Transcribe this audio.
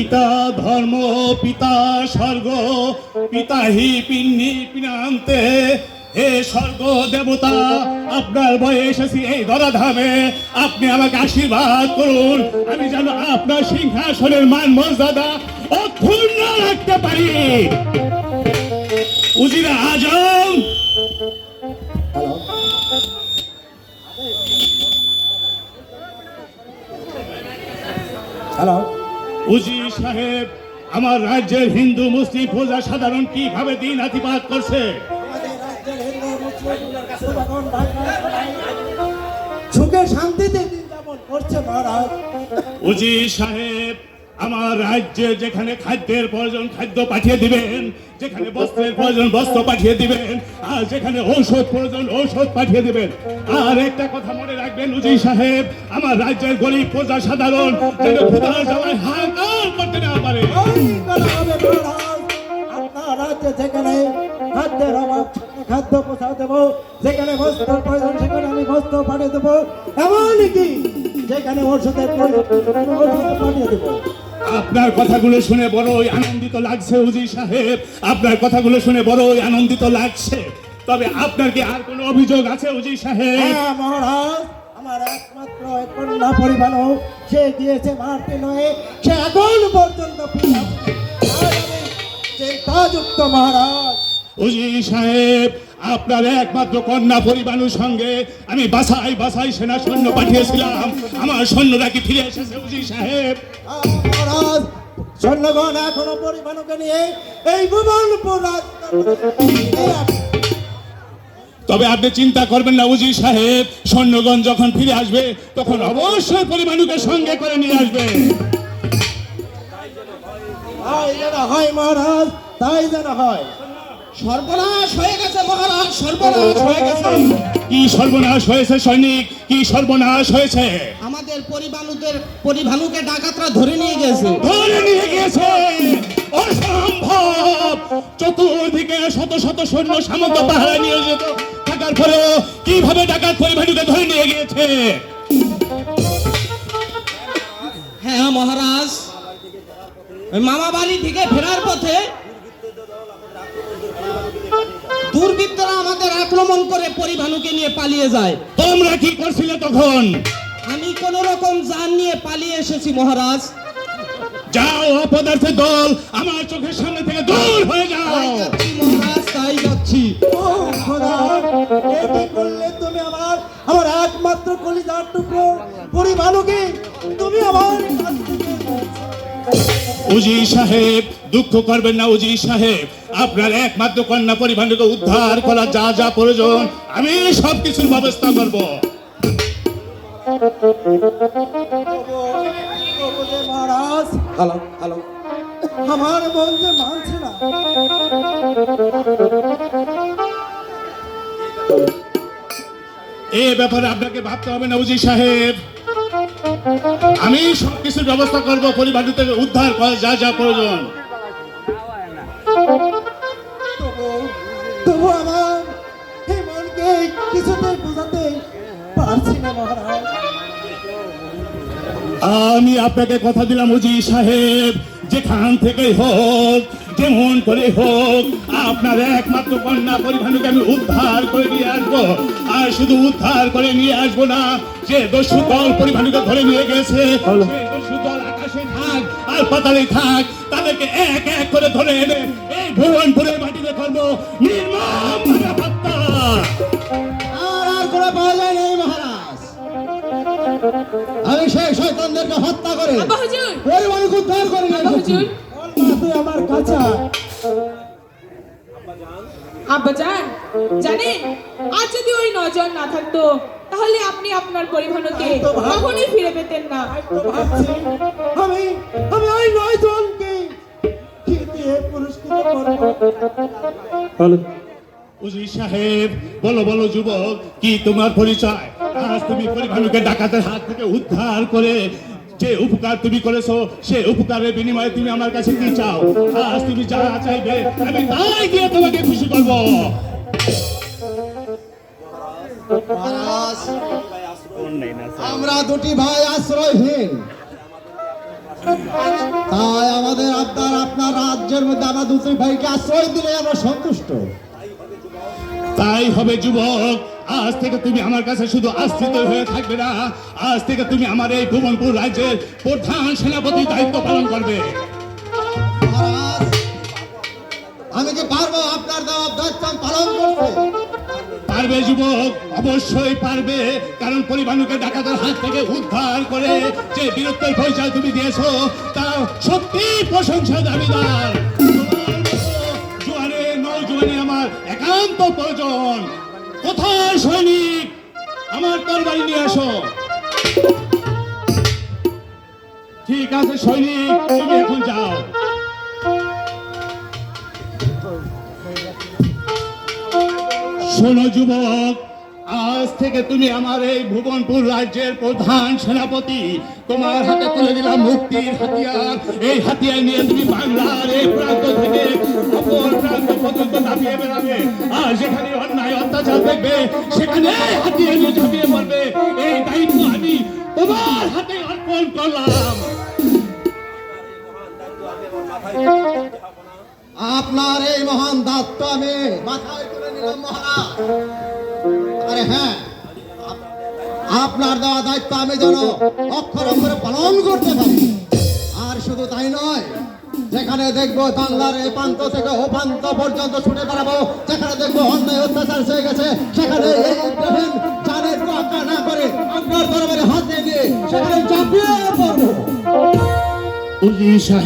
পিতা ধর্ম পিতা স্বর্গ পিতা হি পিন্নি পিনান্তে। হে স্বর্গ দেবতা, আপনার ভয়ে এসেছি এই ধরাধামে, আপনি আমাকে আশীর্বাদ করুন, আমি যেন আপনার সিংহাসনের মান মর্যাদা অক্ষুণ্ণ রাখতে পারি। উজিরে আজম, হ্যালো, উজির সাহেব, আমার রাজ্যের হিন্দু মুসলিম প্রজা সাধারণ কিভাবে দিন আতিপাত করছে। সুখে শান্তিতে দিন যাপন করছে মহারাজ। উজির সাহেব, আমার রাজ্যে যেখানে খাদ্যের প্রয়োজন খাদ্য পাঠিয়ে দিবেন, যেখানে বস্ত্রের প্রয়োজন বস্ত্র পাঠিয়ে দিবেন, আর যেখানে ঔষধ প্রয়োজন ঔষধ পাঠিয়ে দিবেন। আর একটা কথা মনে রাখবেন উজির সাহেব, আমার রাজ্যের গরিব প্রজা সাধারণ যেন ক্ষুধার জ্বালায় হাহাকার করতে না পারে। আপনার রাজ্যে যেখানে খাদ্যের অভাব খাদ্য পৌঁছা দেবো, যেখানে বস্ত্র প্রয়োজন সেখানে আমি বস্ত্র পাঠিয়ে দেবো, এমনকি যেখানে ওষুধের প্রয়োজন ওষুধ পাঠিয়ে দেবো। আপনার কথাগুলো শুনে বড়ই আনন্দিত লাগছে উজির সাহেব, আপনার কথাগুলো শুনে বড়ই আনন্দিত লাগছে। তবে আপনার কি আর কোনো অভিযোগ আছে উজির সাহেব? হ্যাঁ মহারাজ, আমার একমাত্র কন্যা পরিবারও সে দিয়েছে মারতে নয়, সে এখন পর্যন্ত ফিরে আসেনি। আর আমি চিন্তাযুক্ত মহারাজ। উজির সাহেব, আপনার একমাত্র কন্যা পরিবারের সঙ্গে আমি বাসাই বাসাই সেনা সৈন্য পাঠিয়েছিলাম, আমার সৈন্যরা কি ফিরে এসেছে উজির সাহেব? মহারাজ, সৈন্যগণ এখনো পরিবারকে নিয়ে এই ভুবনপুর তবে আপনি চিন্তা করবেন না উজির সাহেব, সৈন্যগণ যখন ফিরে আসবে তখন অবশ্যই পরিবারকে সঙ্গে করে নিয়ে আসবে। তাই যেন হয় মহারাজ, তাই যেন হয়। সর্বনাশ হয়ে গেছে মহারাজ, সর্বনাশ হয়ে গেছে। কি সর্বনাশ হয়েছে সৈনিক, কি সর্বনাশ হয়েছে? আমাদের পরিভানুকে ডাকাতরা ধরে নিয়ে গেছে। ধরে নিয়ে গেছে? অসম্ভব! চতুর্দিকে শত শত সৈন্য সামন্ত পাহারা নিয়োজিত থাকার পরেও কিভাবে ডাকাত পরিভানুকে ধরে নিয়ে গিয়েছে? হ্যাঁ মহারাজ, ওই মামা বাড়ি থেকে ফেরার পথে দুর্বৃত্তরা আমাদের আক্রমণ করে পরিভানুকে নিয়ে পালিয়ে যায়। তোমরা কি করছিলে তখন? আমি কোন রকম যান নিয়ে পালিয়ে এসেছি মহারাজ। যাও অপদার্থের দল, আমার চোখের সামনে থেকে দূর হয়ে যাও। তাই যাচ্ছি মহারাজ, তাই যাচ্ছি। ও খোদা, এ কি করলে তুমি আমার একমাত্র কলিজার টুকরো পরিবারকে তুমি আমার কাছ থেকে উজির সাহেব, দুঃখ করবেন না উজির সাহেব, আপনার একমাত্র কন্যা পরিভানুকে উদ্ধার করা যা যা প্রয়োজন আমি সবকিছুর ব্যবস্থা করব। মহারাজ। হ্যালো হ্যালো, আমার মন যে মানছে না। এ ব্যাপারে আপনাকে ভাবতে হবে না উজির সাহেব, আমি সবকিছুর ব্যবস্থা করব, পরিভানু থেকে উদ্ধার করা যা যা প্রয়োজন। তবু আমার এই মনকে কিছুতেই বোঝাতে পারছি না মহারাজ। আমি আপনাকে কথা দিলাম উজির সাহেব, যেখান থেকে হোক যেমন করে হোক আপনার একমাত্র কন্যা পরিভানুকে আমি উদ্ধার করে নিয়ে আসবো। আর শুধু উদ্ধার করে নিয়ে আসবো না, যে দস্যু দল পরিভানুকে ধরে নিয়ে গেছে সেই দস্যু দল আকাশে থাক আর পাতালে থাক, তাদেরকে এক এক করে ধরে এনে এই ভুবনপুরের মাটিতে করবো নির্মম হত্যা। আর করে পাওয়া যায় নাই মহারাজ। আমি সেই শয়তানদেরকে হত্যা করে পরিবারকে উদ্ধার করে নিয়ে এসেছি। তুই আমার কাছে আব্বাজান, জানেন আজ যদি ওই নজন না থাকতো তাহলে আপনি আপনার পরিভানুকে কখনই ফিরে পেতেন না। আমি আমি ওই নয়জনকে কি দিয়ে পুরস্কৃত করব? উজির সাহেব, বলো বলো যুবক, কি তোমার পরিচয়? আজ তুমি পরিভানুকে ডাকাতের হাত থেকে উদ্ধার করে যে উপকার তুমি করেছো, সে উপকারের বিনিময়ে তুমি আমার কাছে কি চাও? আজ তুমি যা চাইবে আমি তাই দিয়ে তোমাকে খুশি করব। আমরা দুটি ভাই আশ্রয়হীন, তাই আমাদের আবদার আপনার রাজ্যের মধ্যে আমার দুই ভাইকে আশ্রয় দিলে আমরা সন্তুষ্ট। তাই হবে যুবক, আজ থেকে তুমি আমার কাছে শুধু আশ্রিত হয়ে থাকবে না, আজ থেকে তুমি আমার এই ভুবনপুর রাজ্যের প্রধান সেনাপতি দায়িত্ব পালন করবে। মহারাজ, আমি কি পারবো আপনার দেওয়া দায়িত্ব পালন করতে? পারবে যুবক, অবশ্যই পারবে, কারণ পরিবানুকে ডাকাতের হাত থেকে উদ্ধার করে যে বীরত্বের পরিচয় তুমি দিয়েছো তা সত্যি প্রশংসা দাবিদার। তোমার মতো জোয়ানে নৌজোয়ানে আমার একান্ত প্রয়োজন। কোথায় সৈনিক, আমার তরবারি নিয়ে আসো। ঠিক আছে সৈনিক, তুমি এখন যাও। শোনো যুবক, আজ থেকে তুমি আমার এই ভুবনপুর রাজ্যের প্রধান সেনাপতি। তোমার হাতে তুলে দিলাম মুক্তির হাতিয়ার। এই হাতিয়ার নিয়ে তুমি বাংলার এই প্রান্ত থেকে অপর প্রান্ত পর্যন্ত দাপিয়ে বেড়াবে, আর যেখানে অন্যায় অত্যাচার দেখবে সেখানে হাতিয়ার নিয়ে ঝাঁপিয়ে পড়বে। এই দায়িত্ব আমি তোমার হাতে অর্পণ করলাম। আপনার এই মহান দায়িত্ব আমি মাথায় তুলে নিলাম মহারাজ। আরে হ্যাঁ, আপনার দেওয়া দায়িত্ব আমি যেন অক্ষর অক্ষরে পালন করতে পারি। আর শুধু তাই নয়, যেখানে দেখবো বাংলার এই প্রান্ত থেকে ও প্রান্ত পর্যন্ত ছুটে বেড়াবো, যেখানে দেখবো অন্যায় অত্যাচার হয়ে গেছে সেখানে এই ইব্রাহিম জানের তোয়াক্কা না করে আপনার দরবারে হাত দিয়ে সেখানে চাপিয়ে পড়বো। উজি সাহেব